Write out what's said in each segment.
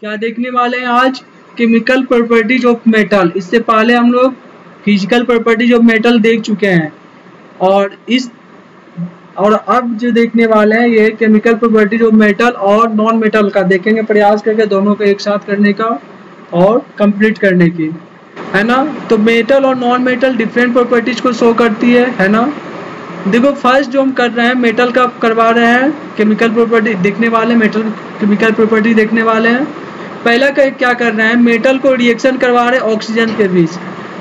क्या देखने वाले हैं आज? Chemical properties of metal. इससे पहले हम लोग फिजिकल प्रॉपर्टीज ऑफ मेटल देख चुके हैं और अब जो देखने वाले हैं ये केमिकल प्रॉपर्टीज ऑफ मेटल और नॉन मेटल का देखेंगे, प्रयास करके दोनों को एक साथ करने का और कंप्लीट करने की, है ना। तो मेटल और नॉन मेटल डिफरेंट प्रॉपर्टीज को शो करती है ना। देखो फर्स्ट जो हम कर रहे हैं मेटल का करवा रहे हैं, केमिकल प्रॉपर्टी देखने वाले, मेटल केमिकल प्रॉपर्टी देखने वाले हैं। पहला क्या कर रहे हैं, मेटल को रिएक्शन करवा रहे हैं ऑक्सीजन के बीच,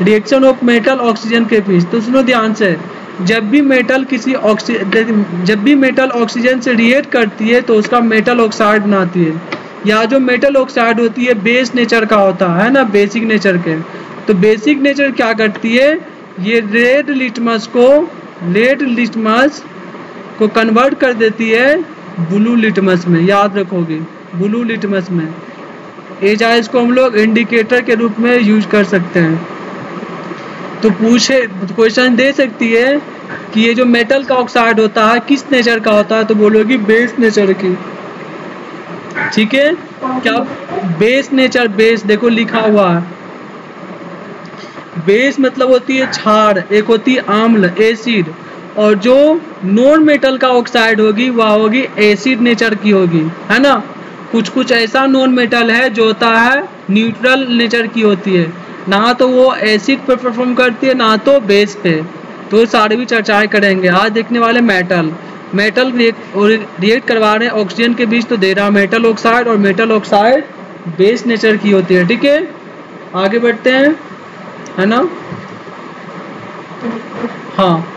रिएक्शन ऑफ मेटल ऑक्सीजन के बीच। तो सुनो ध्यान से, जब भी मेटल ऑक्सीजन से रिएक्ट करती है तो उसका मेटल ऑक्साइड बनाती है। या जो मेटल ऑक्साइड होती है बेस नेचर का होता है ना, बेसिक नेचर के। तो बेसिक नेचर क्या करती है, ये रेड लिटमस को कन्वर्ट कर देती है ब्लू लिटमस में। याद रखोगे ब्लू लिटमस में। एजाइज को हम लोग इंडिकेटर के रूप में यूज कर सकते हैं। तो क्वेश्चन दे सकती है कि ये जो मेटल का ऑक्साइड होता है किस नेचर का होता है, तो बोलोगी बेस नेचर की। ठीक है, क्या बेस नेचर, बेस देखो लिखा हुआ है, बेस मतलब होती है क्षार, एक होती है आम्ल एसिड, और जो नॉन मेटल का ऑक्साइड होगी वह होगी एसिड नेचर की होगी, है ना। कुछ ऐसा नॉन मेटल है जो होता है न्यूट्रल नेचर की होती है, ना तो वो एसिड पे परफॉर्म करती है ना तो बेस पे। तो सारे भी चर्चाएं करेंगे। आज देखने वाले मेटल रिएक्ट करवा रहे हैं ऑक्सीजन के बीच, तो दे रहा मेटल ऑक्साइड, और मेटल ऑक्साइड बेस नेचर की होती है। ठीक है, आगे बढ़ते हैं, है ना। हाँ,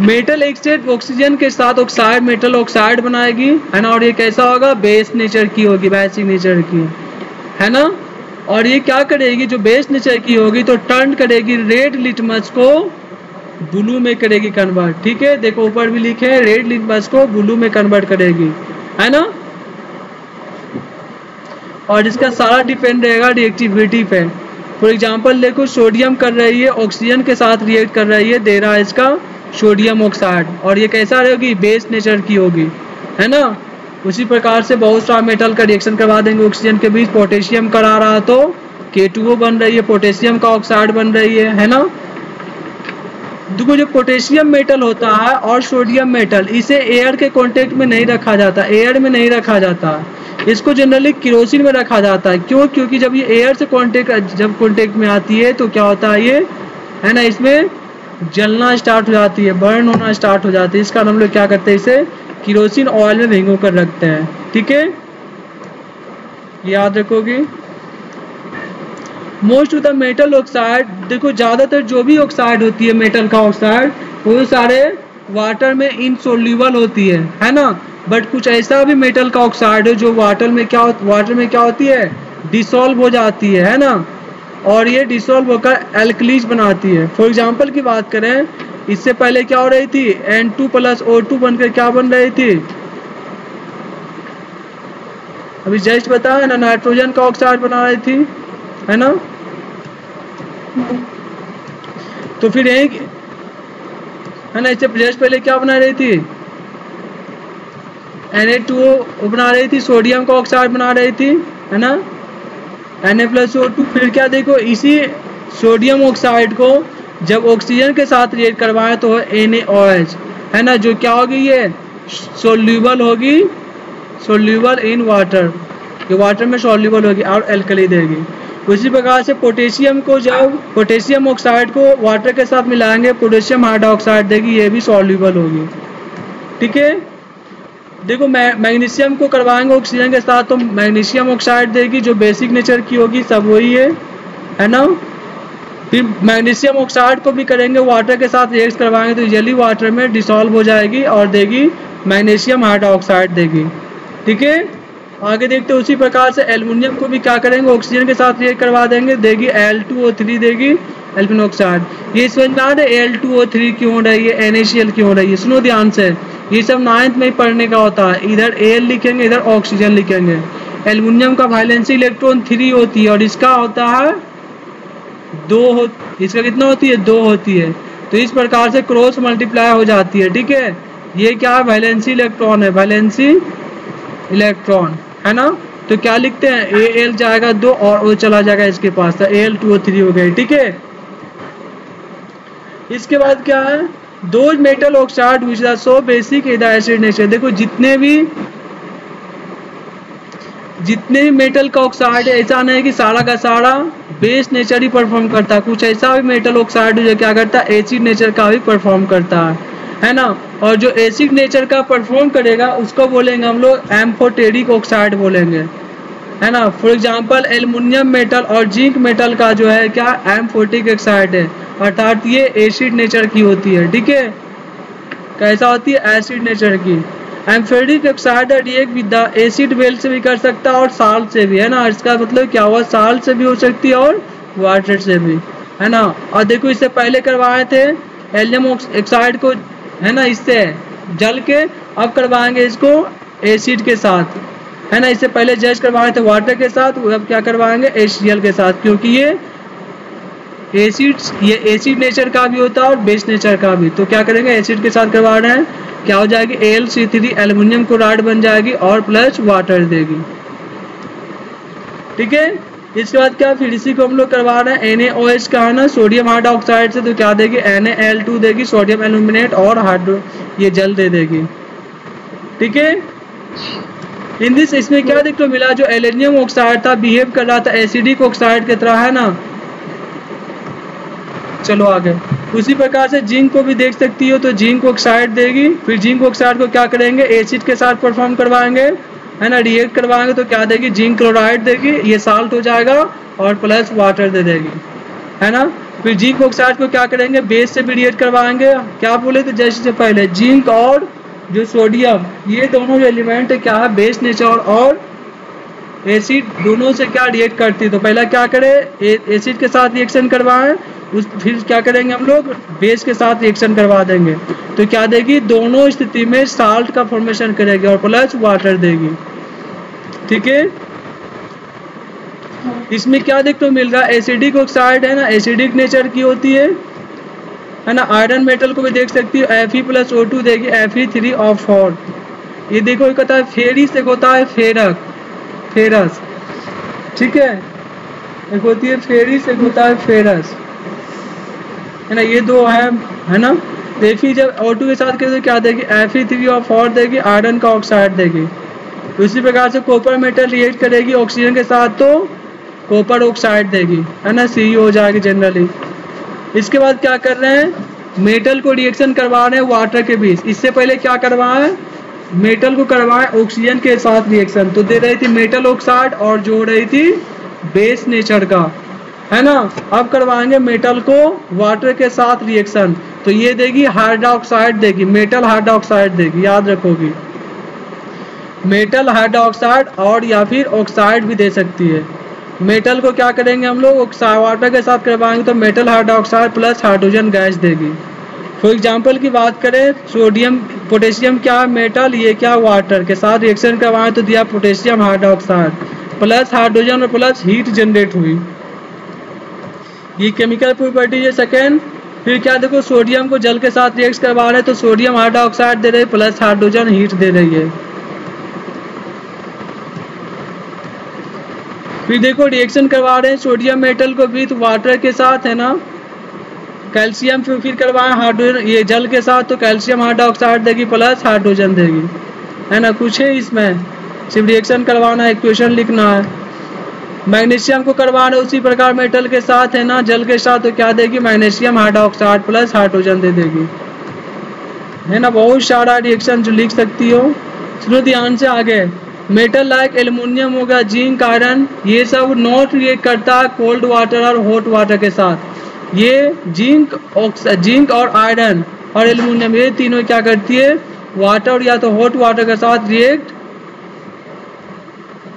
मेटल एक्सचेंज ऑक्सीजन के साथ ऑक्साइड मेटल ऑक्साइड बनाएगी, है ना। और ये कैसा होगा, बेस नेचर की होगी, बेसिक नेचर की, है ना। और ये क्या करेगी, जो बेस नेचर की होगी तो टर्न करेगी रेड लिटमस को ब्लू में करेगी कन्वर्ट। ठीक है, देखो ऊपर भी लिखे हैं, रेड लिटमस को ब्लू में कन्वर्ट करेगी, है ना। और इसका सारा डिपेंड रहेगा रिएक्टिविटी पे। फॉर एग्जांपल देखो सोडियम कर रही है ऑक्सीजन के साथ रिएक्ट कर रही है, दे रहा है इसका सोडियम ऑक्साइड, और ये कैसा रहेगी, बेस नेचर की होगी, है ना। उसी प्रकार से बहुत सारा मेटल का रिएक्शन करवा देंगे ऑक्सीजन के बीच। पोटेशियम करा रहा तो K2O बन रही है, पोटेशियम का ऑक्साइड बन रही है ना। देखो जो पोटेशियम मेटल होता है और सोडियम मेटल, इसे एयर के कांटेक्ट में नहीं रखा जाता, एयर में नहीं रखा जाता, इसको जनरली केरोसिन में रखा जाता है। क्यों? क्योंकि जब ये एयर से कांटेक्ट में आती है तो क्या होता है, ये है ना, इसमें जलना स्टार्ट हो जाती है, बर्न होना स्टार्ट हो जाती है। इसका हम लोग क्या करते हैं, इसे केरोसिन ऑयल में भिगो कर रखते हैं। ठीक है, याद रखोगे। Most of the metal oxide, देखो ज्यादातर जो भी ऑक्साइड होती है मेटल का ऑक्साइड, वो सारे वाटर में इनसोल्यूबल होती है ना। बट कुछ ऐसा भी मेटल का ऑक्साइड है जो वाटर में क्या होती है, डिसॉल्व हो जाती है ना। और ये डिसॉल्व होकर एल्कलीज बनाती है। फॉर एग्जांपल की बात करें, इससे पहले क्या हो रही थी, N2+O2 बनकर क्या बन रही थी, अभी जस्ट बताया ना, नाइट्रोजन का ऑक्साइड बना रही थी, है ना। तो फिर यही है ना, इससे जस्ट पहले क्या बना रही थी, Na2O बना रही थी, सोडियम का ऑक्साइड बना रही थी, है ना, Na+O2। फिर क्या देखो, इसी सोडियम ऑक्साइड को जब ऑक्सीजन के साथ रिएक्ट करवाएं तो NaOH, है ना, जो क्या होगी, ये सोल्यूबल इन वाटर, ये वाटर में सोल्यूबल होगी और एल्कली देगी। उसी प्रकार से पोटेशियम को, जब पोटेशियम ऑक्साइड को वाटर के साथ मिलाएंगे पोटेशियम हाइड्रोक्साइड देगी, ये भी सोल्यूबल होगी। ठीक है, देखो मैग्नीशियम को करवाएंगे ऑक्सीजन के साथ तो मैग्नीशियम ऑक्साइड देगी, जो बेसिक नेचर की होगी, सब वही है ना। फिर मैग्नीशियम ऑक्साइड को भी करेंगे वाटर के साथ रिएक्ट करवाएंगे तो येली वाटर में डिसॉल्व हो जाएगी और देगी मैग्नीशियम हाइड्रोक्साइड देगी। ठीक है, आगे देखते हैं। उसी प्रकार से एल्युमिनियम को भी क्या करेंगे, ऑक्सीजन के साथ रिएक्ट करवा देंगे, देगी Al2O3 देगी एल्यूमिनियम ऑक्साइड। ये समझ में आ रहा है Al2O3 क्यों हो रही है, NaCl क्यों हो रही है। सुनो ध्यान से, ये सब 9th में ही पढ़ने का होता है। इधर Al लिखेंगे, इधर ऑक्सीजन लिखेंगे। एल्युमिनियम का वैलेंसी इलेक्ट्रॉन 3 होती है और इसका होता है 2, इसका कितना होती है, 2 होती है। तो इस प्रकार से क्रॉस मल्टीप्लाई हो जाती है। ठीक है, ये क्या है, वैलेंसी इलेक्ट्रॉन है, वैलेंसी इलेक्ट्रॉन, है ना। तो क्या लिखते हैं, Al जाएगा 2 और O चला जाएगा इसके पास, तो Al2O3 हो गई, ठीक है। इसके बाद क्या है, दो metal oxide which are so basic in the acid nature. देखो जितने भी मेटल का ऑक्साइड है, ऐसा नहीं है कि सारा का सारा बेस नेचर ही परफॉर्म करता है, कुछ ऐसा भी मेटल ऑक्साइड जो क्या करता है, एसिड नेचर का भी परफॉर्म करता है ना। और जो एसिड नेचर का परफॉर्म करेगा उसको बोलेंगे हम लोग एम्फोटेरिक ऑक्साइड बोलेंगे, है ना। फॉर एग्जांपल एल्युमिनियम मेटल और जिंक मेटल का जो है क्या, एम्फोटिक ऑक्साइड है, अर्थात ये एसिड नेचर की होती है, ठीक है। कैसा होती है, एसिड नेचर की। Amphoteric oxide react with the acid well से भी कर सकता है और साल्ट से भी, है ना। इसका मतलब क्या हुआ, साल्ट से भी हो सकती है और वाटर से भी, है ना। और देखो इससे पहले करवाए थे एल्युमिनियम ऑक्साइड को, है ना, इससे जल के, अब करवाएंगे इसको एसिड के साथ, है ना। इससे पहले जज करवाए थे वाटर के साथ, अब क्या करवाएंगे HCl के साथ, क्योंकि ये एसिड नेचर का भी होता है और बेस नेचर का भी। तो क्या करेंगे, एसिड के साथ करवा रहे हैं, क्या हो जाएगी, Al3 एल्युमिनियम क्लोराइड बन जाएगी और प्लस वाटर देगी, ठीक है। इसके बाद क्या, फिर इसी को हम लोग करवा रहे हैं NaOH का, है ना, सोडियम हाइड्रोक्साइड से, तो क्या देगी, NaL2 देगी, सोडियम एल्यूमिनेट और हाइड्रो ये जल दे देगी, ठीक है। इन दिस इसमें क्या देखने को मिला, जो एल्युमिनियम ऑक्साइड था बिहेव कर रहा था एसिडिक ऑक्साइड की तरह, है ना। चलो आगे, उसी प्रकार से जिंक को भी देख सकती हो, तो जिंक ऑक्साइड देगी, फिर जिंक ऑक्साइड को क्या करेंगे, एसिड के साथ परफॉर्म करवाएंगे, है ना, रिएक्ट करवाएंगे, तो क्या देगी, जिंक क्लोराइड देगी, ये साल्ट हो जाएगा और प्लस वाटर दे देगी, है ना। फिर जिंक ऑक्साइड को क्या करेंगे, बेस से भी रिएक्ट करवाएंगे, क्या बोले थे जैसे पहले, जिंक और जो सोडियम, ये दोनों जो एलिमेंट है क्या है, बेस नेचर और एसिड दोनों से क्या रिएक्ट करती है। तो पहला क्या करें, एसिड के साथ रिएक्शन करवाएं, फिर क्या करेंगे हम लोग, बेस के साथ रिएक्शन करवा देंगे, तो क्या देगी, दोनों स्थिति में साल्ट का फॉर्मेशन करेगी और प्लस वाटर देगी, ठीक है। इसमें क्या देखने को मिल रहा है, एसिडिक ऑक्साइड है ना, एसिडिक नेचर की होती है ना। आयरन मेटल को भी देख सकती है, Fe+O2 देगी, Fe3O4। ये देखो ये कहता है फेरिस, एक होता है फेरस, ठीक है। एक होती है फेरिस, एक होता है फेरस, है ना, ये दो है ना। Fe जब O2 के साथ करें तो क्या देगी, Fe3O4 देगी, आयरन का ऑक्साइड देगी। उसी प्रकार से कॉपर मेटल रिएक्ट करेगी ऑक्सीजन के साथ तो कॉपर ऑक्साइड देगी, है ना, Cu हो जाएगी जनरली। इसके बाद क्या कर रहे हैं, मेटल को रिएक्शन करवा रहे हैं वाटर के बीच। इससे पहले क्या करवाएं, मेटल को करवाएं ऑक्सीजन के साथ रिएक्शन, तो दे रही थी मेटल ऑक्साइड और जो हो रही थी बेस नेचर का, है ना। अब करवाएंगे मेटल को वाटर के साथ रिएक्शन, तो ये देगी हाइड्रोक्साइड देगी, मेटल हाइड्रोक्साइड देगी, याद रखोगी, मेटल हाइड्रोक्साइड और या फिर ऑक्साइड भी दे सकती है। मेटल को क्या करेंगे हम लोग, वाटर के साथ करवाएंगे तो metal hydroxide plus hydrogen gas देगी। फॉर एग्जांपल की बात करें, सोडियम पोटेशियम क्या है, मेटल, ये क्या वाटर के साथ रिएक्शन करवाएं तो दिया पोटेशियम हाइड्रोक्साइड प्लस हाइड्रोजन और प्लस हीट जनरेट हुई, ये केमिकल प्रॉपर्टी है सेकेंड। फिर क्या देखो, सोडियम को जल के साथ रिएक्ट करवा रहे हैं तो सोडियम हाइड्रोक्साइड दे रही है प्लस हाइड्रोजन हीट दे रही है। फिर देखो रिएक्शन करवा रहे हैं सोडियम मेटल को विथ वाटर के साथ, है ना, कैल्शियम फिर करवाएं हाइड्रोजन, ये जल के साथ तो कैल्शियम हाइड्रोक्साइड देगी प्लस हाइड्रोजन देगी, है ना। कुछ है इसमें, सिर्फ रिएक्शन करवाना है, इक्वेशन लिखना है। मैग्नीशियम को करवाना है उसी प्रकार मेटल के साथ, है ना, जल के साथ, तो क्या देगी, मैग्नीशियम हाइड्रोक्साइड प्लस हाइड्रोजन दे देगी, है ना। बहुत सारा रिएक्शन जो लिख सकती हो, सुनो ध्यान से आगे। मेटल लाइक एल्युमिनियम हो गया, जिंक, आयरन, ये सब नॉट रिएक्ट करता है कोल्ड वाटर और हॉट वाटर के साथ। ये जिंक और आयरन और एल्युमिनियम ये तीनों क्या करती है, वाटर या तो हॉट वाटर के साथ रिएक्ट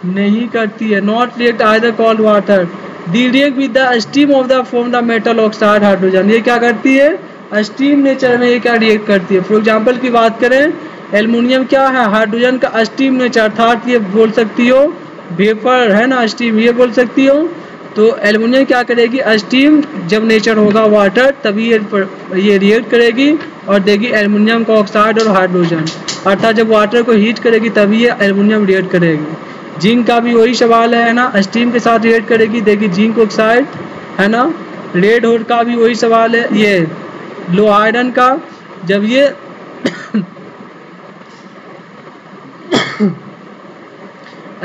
नहीं करती है, not react either cold water. The react with the steam of the form the metal oxide hydrogen, ये क्या करती है, स्टीम नेचर में ये क्या रिएक्ट करती है। फॉर एग्जांपल की बात करें, एल्युमिनियम क्या है, हाइड्रोजन का स्टीम नेचर, अर्थात ये बोल सकती हो वेपर, है ना, स्टीम ये बोल सकती हो। तो एल्युमिनियम क्या करेगी, स्टीम जब नेचर होगा वाटर तभी ये रिएक्ट करेगी और देगी एल्युमिनियम का ऑक्साइड और हाइड्रोजन, अर्थात जब वाटर को हीट करेगी तभी ये एल्युमिनियम रिएक्ट करेगी। जिंक का भी वही सवाल है ना, स्टीम के साथ रिएक्ट करेगी, देगी जिंक ऑक्साइड, है ना। रेड होल का भी वही सवाल है, ये लो आयरन का जब ये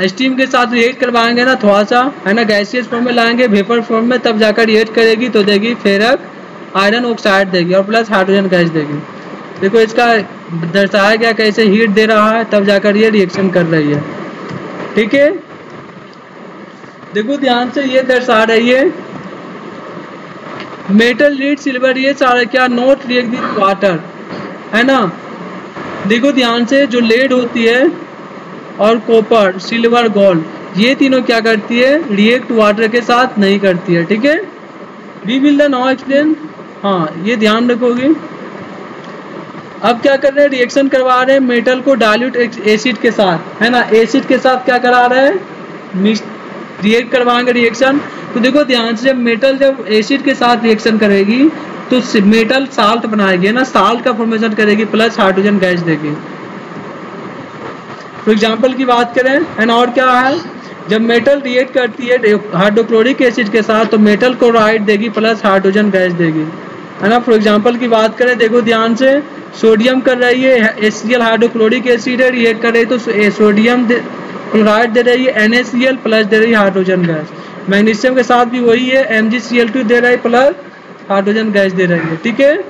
स्टीम के साथ रिएक्ट करवाएंगे ना थोड़ा सा, है ना, गैसियस फॉर्म में लाएंगे, वेपर फॉर्म में, तब जाकर रिएक्ट करेगी तो देगी फेरक आयरन ऑक्साइड देगी और प्लस हाइड्रोजन गैस देगी। देखो इसका दर्शाया गया कैसे हीट दे रहा है तब जाकर ये रिएक्शन कर रही है, ठीक है। देखो ध्यान से ये दर्शा रही है मेटल लीड सिल्वर, ये सारा क्या नॉट रिएक्ट विद वाटर, है ना। देखो ध्यान से जो लेड होती है और कॉपर सिल्वर गोल्ड, ये तीनों क्या करती है, रिएक्ट वाटर के साथ नहीं करती है, ठीक है। वी विल नाउ एक्सप्लेन, हाँ ये ध्यान रखोगे। अब क्या कर रहे हैं, रिएक्शन करवा रहे हैं मेटल को डाइल्यूट एसिड के साथ, है ना, एसिड के साथ क्या करा रहे हैं, मिक्स रिएक्ट करवाएंगे रिएक्शन। तो देखो ध्यान से, जब मेटल जब एसिड के साथ रिएक्शन करेगी तो मेटल साल्ट बनाएगी, है ना, साल्ट का फॉर्मेशन करेगी प्लस हाइड्रोजन गैस देगी। फॉर एग्जाम्पल की बात करें, एंड और क्या है, जब मेटल रिएक्ट करती है हाइड्रोक्लोरिक एसिड के साथ तो मेटल क्लोराइड देगी प्लस हाइड्रोजन गैस देगी, है ना। फॉर एग्जाम्पल की बात करें, देखो ध्यान से, सोडियम कर रही है HCl हाइड्रोक्लोरिक एसिड है, रिएक्ट कर रही है तो सोडियम क्लोराइड दे रही है NaCl प्लस दे रही है हाइड्रोजन गैस। मैग्नीशियम के साथ भी वही है, MgCl2 दे रहा है प्लस हाइड्रोजन गैस दे रही है, ठीक है।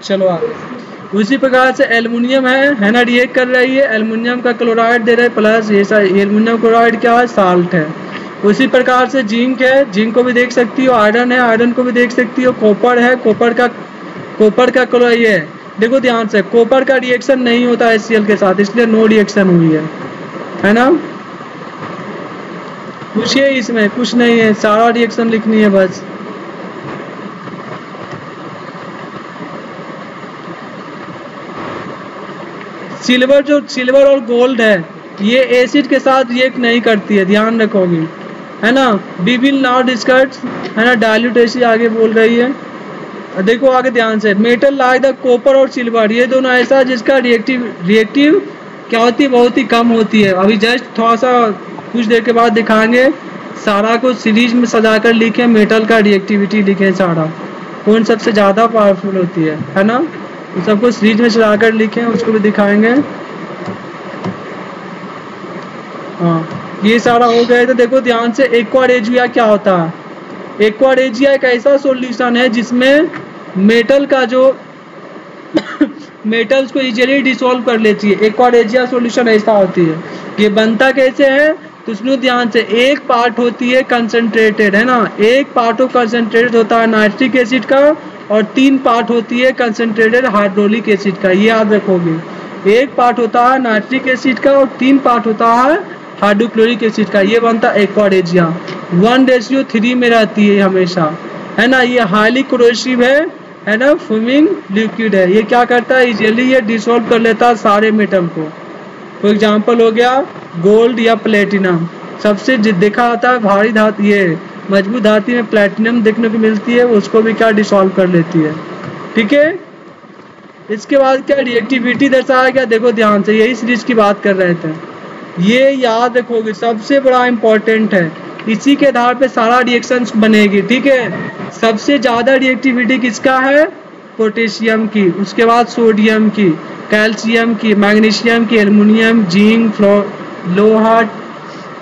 चलो आगे, उसी प्रकार से एल्युमिनियम है ना, रिएक्ट कर रही है, एल्युमिनियम का क्लोराइड दे रहा है प्लस ये एल्युमिनियम क्लोराइड क्या है, साल्ट है। उसी प्रकार से जिंक है, जिंक को भी देख सकती हो, आयरन है, आयरन को भी देख सकती हो, कॉपर है, कॉपर का क्लोराइड है। देखो ध्यान से, कॉपर का रिएक्शन नहीं होता HCl के साथ, इसलिए नो रिएक्शन हुई है ना। कुछ है इसमें, कुछ नहीं है, सारा रिएक्शन लिखनी है बस। सिल्वर और गोल्ड है, ये एसिड के साथ रिएक्ट नहीं करती है, ध्यान रखोगे, है ना। वी विल नाउ डिस्कस, है ना, डाइल्यूट एसिड आगे बोल रही है। देखो आगे ध्यान से, मेटल लाइक द कॉपर और सिल्वर, ये दोनों ऐसा जिसका रिएक्टिव क्या होती है, बहुत ही कम होती है। अभी जस्ट थोड़ा सा कुछ देर के बाद दिखाएंगे, सारा को सीरीज में सजाकर लिखे, मेटल का रिएक्टिविटी लिखे, सारा कौन सबसे ज़्यादा पावरफुल होती है ना, तो सबको सीरीज में सजाकर लिखे, उसको भी दिखाएंगे। हाँ ये सारा हो गया। तो देखो ध्यान से, एक्वा रेजिया क्या होता है, एक्वा रेजिया एक ऐसा सॉल्यूशन है जिसमें मेटल का जो मेटल्स को इजीली डिसॉल्व कर लेती है। एक्वा रेजिया सॉल्यूशन ऐसा होती है। ये बनता कैसे है, तो सुनो ध्यान से, एक पार्ट होती है कंसंट्रेटेड, है ना, एक पार्ट कंसंट्रेटेड होता है नाइट्रिक एसिड का और 3 पार्ट होती है कंसंट्रेटेड हाइड्रोलिक एसिड का, ये याद रखोगे। एक पार्ट होता है नाइट्रिक एसिड का और 3 पार्ट होता है हाइड्रोक्लोरिक एसिड का, ये बनता है एक्वा रेजिया। 1:3 में रहती है हमेशा, है ना। ये हाईली कोरोसिव है ना, फॉर्मिंग लिक्विड है। ये क्या करता है, इजीली ये डिसॉल्व कर लेता है सारे मेटल को। फॉर एग्जांपल हो गया गोल्ड या प्लेटिनम, सबसे देखा आता है भारी धातु, ये मजबूत धातु में प्लेटिनम देखने को मिलती है, उसको भी क्या डिसॉल्व कर लेती है, ठीक है। इसके बाद क्या रिएक्टिविटी दर्शाया गया, देखो ध्यान से, यही सीरीज की बात कर रहे थे, ये याद रखोगे, सबसे बड़ा इंपॉर्टेंट है, इसी के आधार पे सारा रिएक्शंस बनेगी, ठीक है। सबसे ज़्यादा रिएक्टिविटी किसका है, पोटेशियम की, उसके बाद सोडियम की, कैल्शियम की, मैग्नीशियम की, एल्युमिनियम, जिंक, लोहा,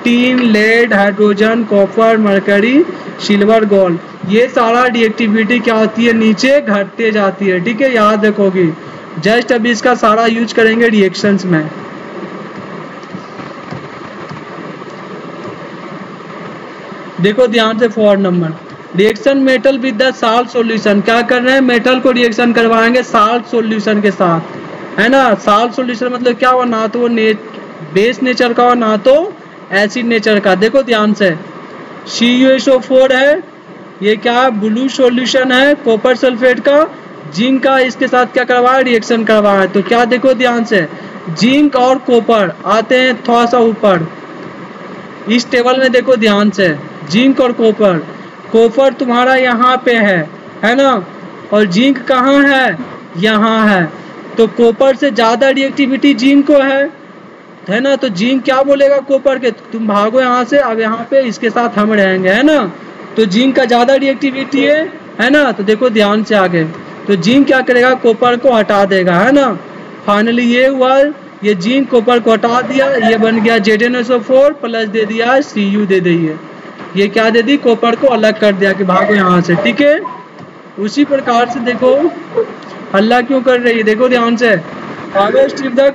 tin, lead, hydrogen, copper, mercury, silver, gold, ये सारा रिएक्टिविटी क्या होती है, नीचे घटते जाती है, ठीक है, याद रखोगे। जस्ट अभी इसका सारा यूज करेंगे रिएक्शंस में। देखो ध्यान से, 4 number, reaction metal with the salt solution, क्या कर रहे हैं, मेटल को रिएक्शन करवाएंगे साल्ट सॉल्यूशन के साथ, है ना। साल्ट सॉल्यूशन मतलब क्या हुआ, ना तो वो बेस नेचर का हो ना तो एसिड नेचर का। देखो ध्यान से, CuSO4 है, ये क्या है, ब्लू सॉल्यूशन है कॉपर सल्फेट का, जिंक का इसके साथ क्या करवाया, रिएक्शन करवाया। तो क्या देखो ध्यान से, जिंक और कॉपर आते हैं थोड़ा सा ऊपर इस टेबल में, देखो ध्यान से, जिंक और कॉपर तुम्हारा यहाँ पे है ना, और जिंक कहाँ है, यहाँ है। तो कॉपर से ज़्यादा रिएक्टिविटी जिंक को है है ना। तो जिंक क्या बोलेगा कॉपर के, तुम भागो यहाँ से, अब यहाँ पे इसके साथ हम रहेंगे, है ना। तो जिंक का ज्यादा रिएक्टिविटी है ना। तो देखो ध्यान से आगे, तो जिंक क्या करेगा, कॉपर को हटा देगा, है ना। फाइनली ये हुआ, ये जिंक कॉपर को हटा दिया, ये बन गया ZnSO4 प्लस दे दिया Cu दे दी है, ये क्या दे दी, कॉपर को अलग कर दिया कि भागो यहाँ से, ठीक है। उसी प्रकार से देखो हल्ला क्यों कर रही है, देखो ध्यान से, strip the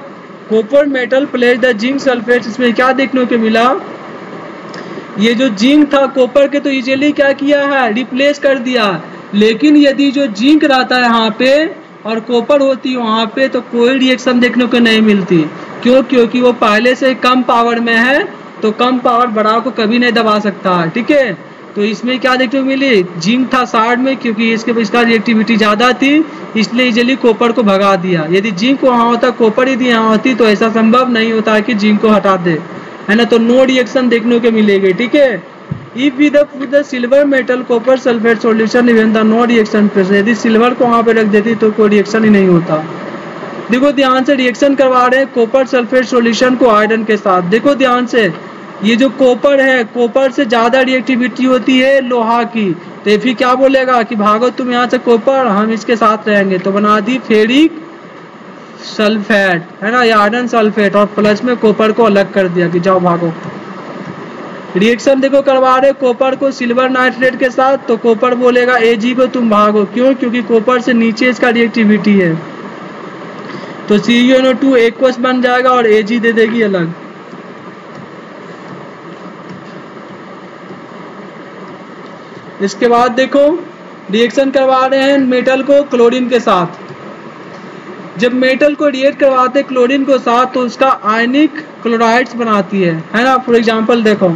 copper metal place the zinc sulphate, इसमें क्या देखने को मिला, ये जो जिंक था कॉपर के तो इजीली क्या किया है, रिप्लेस कर दिया। लेकिन यदि जो जिंक रहता है यहाँ पे और कॉपर होती है वहाँ पे, तो कोई रिएक्शन देखने को नहीं मिलती। क्यों, क्योंकि वो पहले से कम पावर में है, तो कम पावर बड़ा को कभी नहीं दबा सकता है, ठीक है। तो इसमें क्या देखने को मिली, जिंक था साइड में, क्योंकि इसका रिएक्टिविटी ज़्यादा थी, इसलिए इजीली कॉपर को भगा दिया। यदि जिंक वहाँ होता, कॉपर यदि यहाँ होती, तो ऐसा संभव नहीं होता कि जिंक को हटा दे, है ना। तो नो रिएक्शन देखने को मिलेगी, ठीक है। If with the silver metal copper sulphate solution even the no reaction present, यदि सिल्वर को वहाँ पे रख देती तो कोई रिएक्शन ही नहीं होता। देखो ध्यान से, रिएक्शन करवा रहे हैं कॉपर सल्फेट सॉल्यूशन को आयरन के साथ। देखो ध्यान से, ये जो कॉपर है, कॉपर से ज्यादा रिएक्टिविटी होती है लोहा की, तो फिर क्या बोलेगा कि भागो तुम यहाँ से कॉपर, हम इसके साथ रहेंगे, तो बना दी फेरिक सल्फेट, है ना, या आयरन सल्फेट, और प्लस में कॉपर को अलग कर दिया कि जाओ भागो। रिएक्शन देखो करवा रहे कॉपर को सिल्वर नाइट्रेट के साथ, तो कॉपर बोलेगा Ag को तुम भागो, क्यों, क्योंकि कॉपर से नीचे इसका रिएक्टिविटी है, तो CuNO2 एक्वस बन जाएगा और Ag दे देगी अलग। इसके बाद देखो रिएक्शन करवा रहे हैं मेटल को क्लोरीन के साथ। जब मेटल को रिएक्ट करवाते क्लोरीन को साथ, तो उसका आयनिक क्लोराइड्स बनाती है ना। फॉर एग्जांपल देखो,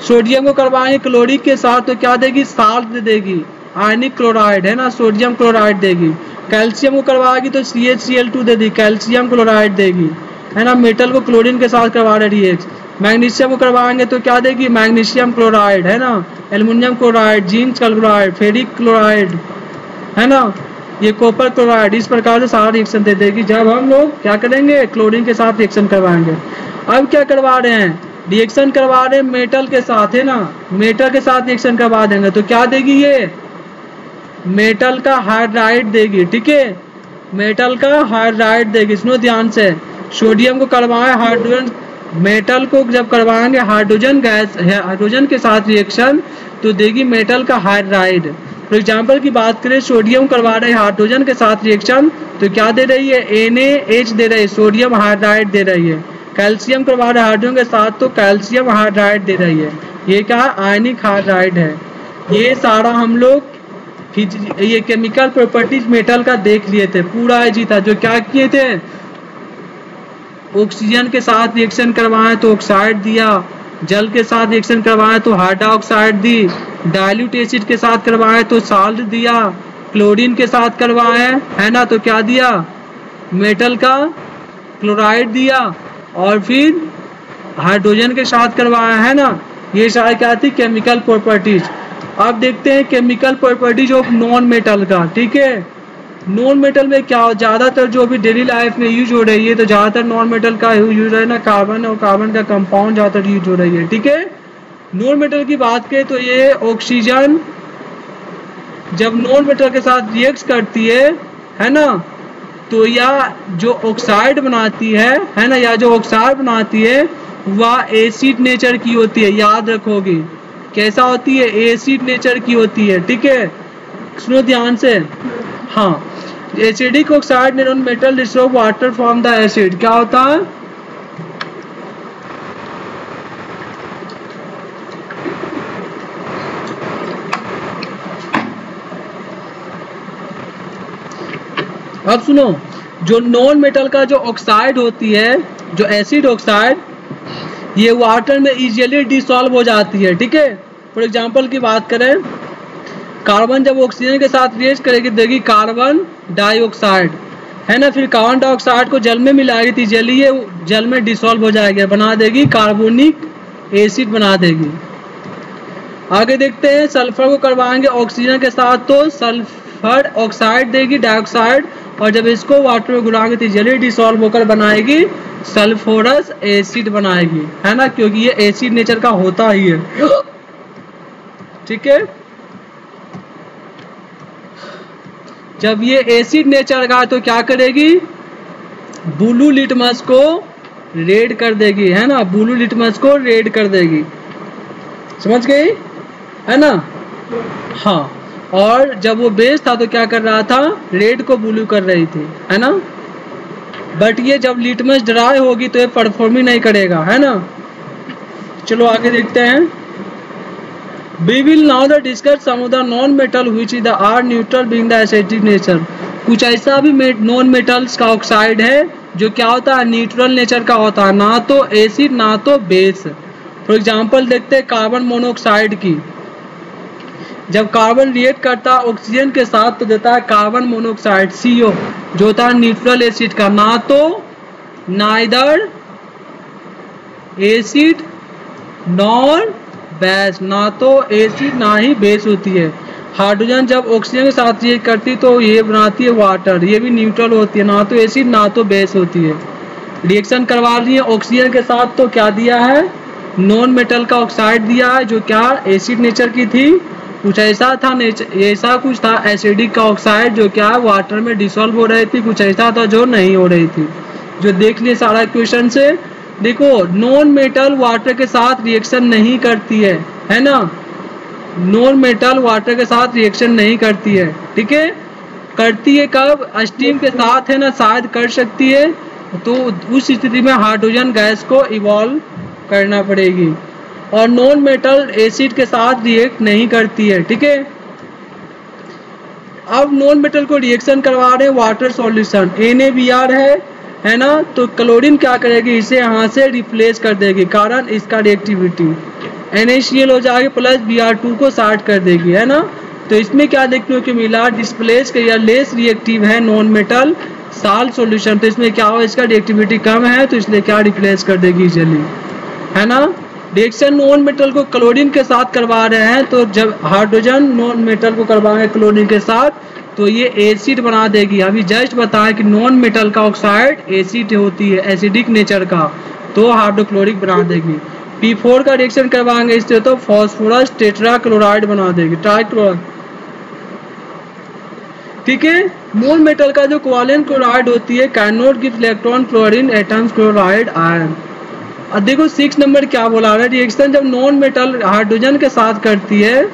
सोडियम को करवाएंगे क्लोरीन के साथ, तो क्या देगी, साल्ट दे देगी, आयनिक क्लोराइड, है ना, सोडियम क्लोराइड देगी। कैल्शियम को करवाएगी तो CaCl2 दे दी, कैल्शियम क्लोराइड देगी, है ना। मेटल को क्लोरीन के साथ करवा रहे रिएक्ट। मैग्नीशियम को करवाएंगे तो क्या देगी, मैग्नीशियम क्लोराइड, है ना, aluminium chloride, zinc chloride, ferric chloride, है ना, ये कॉपर क्लोराइड। इस प्रकार से सारा रिएक्शन दे देगी जब हम लोग क्या करेंगे, क्लोरीन के साथ रिएक्शन करवाएंगे। अब क्या करवा रहे हैं, रिएक्शन करवा रहे हैं मेटल के साथ, है ना, मेटल के साथ रिएक्शन करवा देंगे तो क्या देगी, ये मेटल का हाइड्राइड देगी, ठीक है, मेटल का हाइड्राइड देगी। सुनो ध्यान से, सोडियम को करवाएं हाइड्रोजन, मेटल को जब करवाएंगे हाइड्रोजन गैस, हाइड्रोजन के साथ रिएक्शन, तो देगी मेटल का हाइड्राइड। फॉर एग्जाम्पल की बात करें, सोडियम करवा रहे हैं हाइड्रोजन के साथ रिएक्शन, तो क्या दे रही है, NaH दे रही है, सोडियम हाइड्राइड दे रही है। कैल्शियम करवा रहे हैं हाइड्रोजन के साथ, तो कैल्शियम हाइड्राइड दे रही है, ये क्या आयनिक हाइड्राइड है। ये सारा हम लोग ये केमिकल प्रॉपर्टीज मेटल का देख लिए थे, पूरा जीता। जो क्या किए थे, ऑक्सीजन के साथ रिएक्शन करवाएं तो ऑक्साइड दिया, जल के साथ रिएक्शन करवाएं तो हाइड्रोक्साइड दी, डाइल्यूट एसिड के साथ करवाएं तो साल्ट दिया, क्लोरीन के साथ करवाएं, है ना, तो क्या दिया, मेटल का क्लोराइड दिया, और फिर हाइड्रोजन के साथ करवाया, है ना। ये सारी क्या थी, केमिकल प्रॉपर्टीज। अब देखते हैं chemical properties of non metal का, ठीक है। नॉन मेटल में क्या, ज़्यादातर जो भी डेली लाइफ में यूज हो रही है, तो ज़्यादातर नॉन मेटल का यूज है ना, कार्बन और कार्बन का कंपाउंड ज़्यादातर यूज हो रही है, ठीक है। नॉन मेटल की बात करें तो ये ऑक्सीजन जब नॉन मेटल के साथ रिएक्ट करती है ना, तो या जो ऑक्साइड बनाती है ना, या जो ऑक्साइड बनाती है वह एसिड नेचर की होती है, याद रखोगे कैसा होती है, एसिड नेचर की होती है, ठीक है। सुनो ध्यान से, हाँ, acidic oxide non metal dissolve water from the acid, क्या होता है, अब सुनो, जो नॉन मेटल का जो ऑक्साइड होती है, जो एसिड ऑक्साइड, ये वाटर में इजीली डिसॉल्व हो जाती है, ठीक है। फॉर एग्जांपल की बात करें, कार्बन जब ऑक्सीजन के साथ रिएक्ट करेगी देगी कार्बन डाइऑक्साइड, है ना, फिर कार्बन डाइऑक्साइड को जल में मिलाएगी तो इजीली ये जल में डिसॉल्व हो जाएगी, बना देगी कार्बोनिक एसिड बना देगी। आगे देखते हैं, सल्फर को करवाएंगे ऑक्सीजन के साथ तो सल्फर ऑक्साइड देगी, डाइऑक्साइड, और जब इसको वाटर में घुलाएंगे तो जल्दी डिसॉल्व होकर बनाएगी सल्फोरस एसिड बनाएगी, है ना, क्योंकि ये एसिड नेचर का होता ही है। ठीक है, जब ये एसिड नेचर का तो क्या करेगी, ब्लू लिटमस को रेड कर देगी, है ना, ब्लू लिटमस को रेड कर देगी, समझ गई, है ना। हाँ, और जब वो बेस था तो क्या कर रहा था, रेड को ब्लू कर रही थी, है ना। बट ये जब लिटमस ड्राई होगी तो ये परफॉर्म ही नहीं करेगा, है ना। चलो आगे देखते हैं। We will now the discuss some of the non-metal which is the are neutral being the acidic nature। कुछ ऐसा भी नॉन मेटल्स का ऑक्साइड है जो क्या होता है, न्यूट्रल नेचर का होता है, ना तो एसिड ना तो बेस। फॉर एग्जांपल देखते हैं कार्बन मोनोऑक्साइड की। जब कार्बन रिएक्ट करता है ऑक्सीजन के साथ तो देता है कार्बन मोनोऑक्साइड CO, जो होता है न्यूट्रल एसिड का, ना तो नाइदर एसिड नॉर बेस, ना तो एसिड ना ही बेस होती है। हाइड्रोजन जब ऑक्सीजन के साथ रिएक्ट करती तो ये बनाती है वाटर, ये भी न्यूट्रल होती है, ना तो एसिड ना तो बेस होती है। रिएक्शन करवा रही है ऑक्सीजन के साथ तो क्या दिया है, नॉन मेटल का ऑक्साइड दिया है जो क्या एसिड नेचर की थी। कुछ ऐसा था ऐसा कुछ था एसिडिक का ऑक्साइड जो क्या वाटर में डिसॉल्व हो रही थी, कुछ ऐसा था जो नहीं हो रही थी। जो देख लिए सारा क्वेश्चन से, देखो नॉन मेटल वाटर के साथ रिएक्शन नहीं करती है ना, नॉन मेटल वाटर के साथ रिएक्शन नहीं करती है, ठीक है। करती है कब, स्टीम के साथ, है ना, शायद कर सकती है, तो उस स्थिति में हाइड्रोजन गैस को इवॉल्व करना पड़ेगी। और नॉन मेटल एसिड के साथ रिएक्ट नहीं करती है, ठीक है। अब नॉन मेटल को रिएक्शन करवा रहे हैं वाटर सॉल्यूशन, NaBr है ना, तो क्लोरीन क्या करेगी, इसे यहाँ से रिप्लेस कर देगी, कारण इसका रिएक्टिविटी NaCl हो जाएगी प्लस Br2 को साइड कर देगी, है ना। तो इसमें क्या देखने को मिला, डिस्प्लेस के या लेस रिएक्टिव है नॉन मेटल साल्ट सॉल्यूशन, तो इसमें क्या हो, इसका रिएक्टिविटी कम है तो इसलिए क्या रिप्लेस कर देगी इजीली, है ना। रिएक्शन नॉन मेटल को क्लोरीन के साथ करवा रहे हैं, तो जब हाइड्रोजन नॉन मेटल को करवाएंगे क्लोरीन के साथ तो ये एसिड बना देगी। अभी जस्ट बताया कि नॉन मेटल का ऑक्साइड एसिड होती है, एसिडिक नेचर का, तो हाइड्रोक्लोरिक बना देगी। P4 का रिएक्शन करवाएंगे इससे तो फास्फोरस टेट्राक्लोराइड बना देगी, ट्राइक्लोराइड, ठीक है। नॉन मेटल का जो कोवेलेंट क्लोराइड होती है, can not give electron chlorine atoms chloride ion. अब देखो 6 नंबर क्या बोला रहा है, रिएक्शन जब नॉन मेटल हाइड्रोजन के साथ करती है,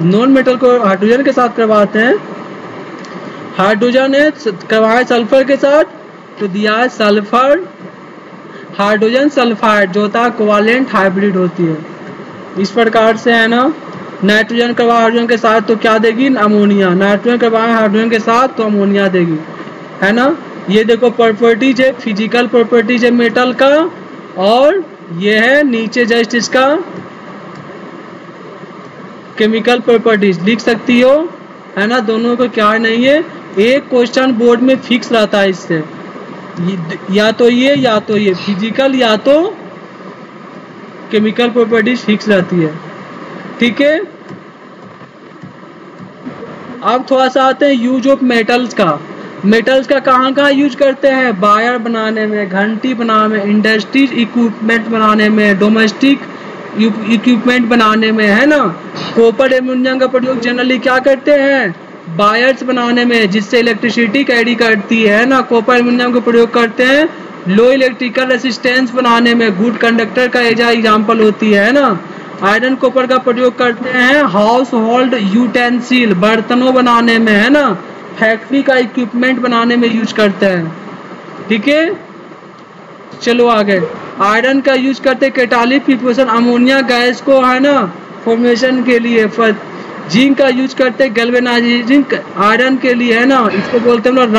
नॉन मेटल को हाइड्रोजन के साथ करवाते हैं, हाइड्रोजन है करवाए सल्फर के साथ तो दिया है सल्फर हाइड्रोजन सल्फाइड जो होता है कोवेलेंट हाइब्रिड होती है, इस प्रकार से, है ना। नाइट्रोजन करवाए हाइड्रोजन के साथ तो क्या देगी, अमोनिया। नाइट्रोजन करवाए हाइड्रोजन के साथ तो अमोनिया देगी, है ना। ये देखो प्रॉपर्टीज है, फिजिकल प्रॉपर्टीज है मेटल का, और ये है नीचे जस्ट इसका केमिकल प्रॉपर्टीज लिख सकती हो, है ना। दोनों को क्या नहीं है, एक क्वेश्चन बोर्ड में फिक्स रहता है इससे, या तो ये फिजिकल या तो केमिकल प्रॉपर्टीज फिक्स रहती है, ठीक है। अब थोड़ा सा आते हैं यूज ऑफ मेटल्स का। मेटल्स का कहाँ यूज करते हैं, वायर बनाने में, घंटी बनाने में, इंडस्ट्रीज इक्विपमेंट बनाने में, डोमेस्टिक इक्विपमेंट बनाने में, है ना। कॉपर एल्युमिनियम का प्रयोग जनरली क्या करते हैं, वायर्स बनाने में, जिससे इलेक्ट्रिसिटी कैरी करती है ना। कॉपर एल्युमिनियम का प्रयोग करते हैं लो इलेक्ट्रिकल रेसिस्टेंस बनाने में, गुड कंडक्टर का एग्जाम्पल होती है ना। आयरन कॉपर का प्रयोग करते हैं हाउस होल्ड यूटेंसिल, बर्तनों बनाने में, है ना। फैक्ट्री का इक्विपमेंट बनाने में यूज करते हैं, ठीक है। चलो आगे, आयरन का यूज करते हैं कैटालिक प्रिपरेशन, अमोनिया गैस को, है ना, फॉर्मेशन के लिए। जिंक का यूज करते हैं गैल्वेनाइजिंग आयरन के लिए, है ना। इसको बोलते हैं हम लोग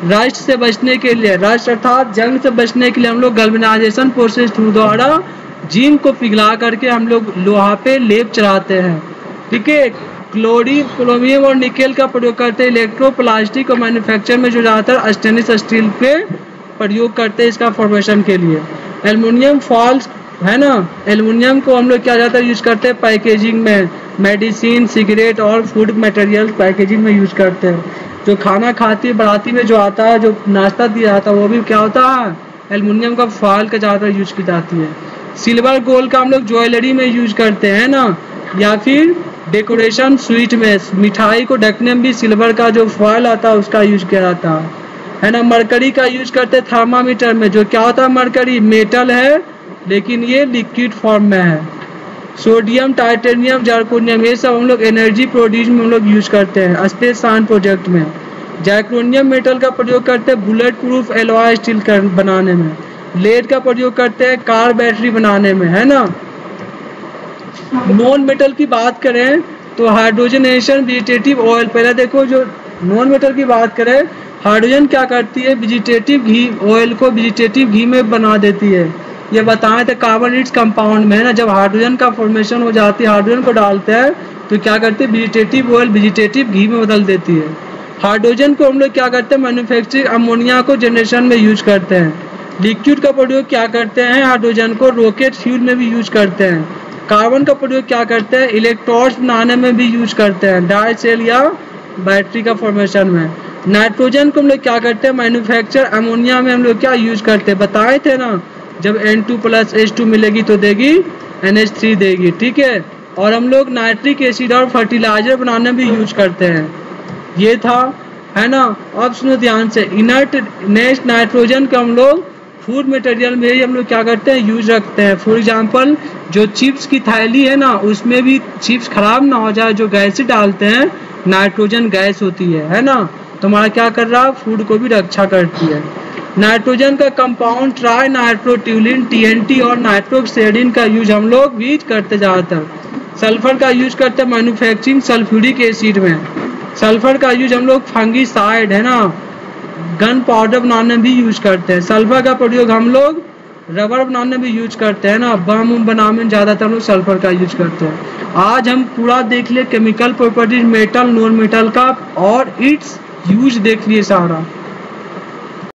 रस्ट से बचने के लिए, रस्ट अर्थात जंग से बचने के लिए हम लोग गैल्वेनाइजेशन प्रोसेस थ्रू द्वारा जिंक को पिघला करके हम लोग लोहा पे लेप चढ़ाते हैं, ठीक है। क्लोरीन और निकेल का प्रयोग करते हैं इलेक्ट्रोप्लास्टिक और मैन्युफैक्चर में, जो ज़्यादातर स्टेनलेस स्टील पे प्रयोग करते हैं इसका फॉर्मेशन के लिए। एल्युमिनियम फॉल्स, है ना, एल्युमिनियम को हम लोग क्या ज़्यादातर यूज करते हैं पैकेजिंग में, मेडिसिन, सिगरेट और फूड मटेरियल पैकेजिंग में यूज करते हैं। जो खाना खाती बराती में जो आता है, जो नाश्ता दिया जाता है, वो भी क्या होता है, एल्युमिनियम का फॉयल का ज़्यादातर यूज की जाती है। सिल्वर गोल्ड का हम लोग ज्वेलरी में यूज करते हैं ना, या फिर डेकोरेशन स्वीट में, मिठाई को ढकने में भी सिल्वर का जो फॉयल आता है उसका यूज किया जाता है ना। मरकरी का यूज करते हैं थर्मामीटर में, जो क्या होता है मरकरी मेटल है लेकिन ये लिक्विड फॉर्म में है। सोडियम, टाइटेनियम, जर्कोनियम ये सब हम लोग एनर्जी प्रोड्यूस में हम लोग यूज करते हैं स्पेस साइंस प्रोजेक्ट में। जैक्रोनियम मेटल का प्रयोग करते हैं बुलेट प्रूफ एलॉय स्टील बनाने में। लेड का प्रयोग करते हैं कार बैटरी बनाने में, है ना। नॉन मेटल की बात करें तो हाइड्रोजनेशन वेजिटेटिव ऑयल, पहले देखो जो नॉन मेटल की बात करें, हाइड्रोजन क्या करती है वेजिटेटिव घी ऑयल को वेजिटेटिव घी में बना देती है। ये बताएं थे कार्बन रिच कंपाउंड में है ना, जब हाइड्रोजन का फॉर्मेशन हो जाती है, हाइड्रोजन को डालते हैं तो क्या करती है वेजिटेटिव ऑयल वेजिटेटिव घी में बदल देती है। हाइड्रोजन को हम लोग क्या करते हैं मैन्युफैक्चरिंग अमोनिया को जनरेशन में यूज करते हैं। लिक्विड का प्रयोग क्या करते हैं हाइड्रोजन को रॉकेट फ्यूल में भी यूज करते हैं। कार्बन का प्रयोग क्या करते हैं इलेक्ट्रोड्स बनाने में भी यूज करते हैं, डाई सेल या बैटरी का फॉर्मेशन में। नाइट्रोजन को हम लोग क्या करते हैं मैन्युफैक्चर अमोनिया में हम लोग क्या यूज करते हैं, बताए थे ना, जब N2+H2 मिलेगी तो देगी NH3 देगी, ठीक है। और हम लोग नाइट्रिक एसिड और फर्टिलाइजर बनाने में भी यूज करते हैं, ये था, है ना। अब सुनो ध्यान से, इनर्ट नेक्स्ट नाइट्रोजन का हम लोग फूड मटेरियल में ही हम लोग क्या करते हैं यूज रखते हैं। फॉर एग्जांपल जो चिप्स की थैली है ना, उसमें भी चिप्स खराब ना हो जाए, जो गैस डालते हैं नाइट्रोजन गैस होती है ना, तुम्हारा क्या कर रहा है फूड को भी रक्षा करती है। नाइट्रोजन का कंपाउंड ट्राई नाइट्रोट्यूलिन TNT और नाइट्रोक्सेडिन का यूज हम लोग भी करते ज़्यादातर। सल्फर का यूज करते हैं मैन्युफैक्चरिंग सल्फ्यूरिक एसिड में। सल्फर का यूज हम लोग फंगीसाइड है ना गन पाउडर बनाने में भी यूज करते हैं। सल्फर का प्रयोग हम लोग रबर बनाने में भी यूज करते हैं ना, बम बनाने में ज़्यादातर हम लोग सल्फर का यूज करते हैं। आज हम पूरा देख लिए chemical properties metal non metal का और इट्स यूज देख लिए सारा।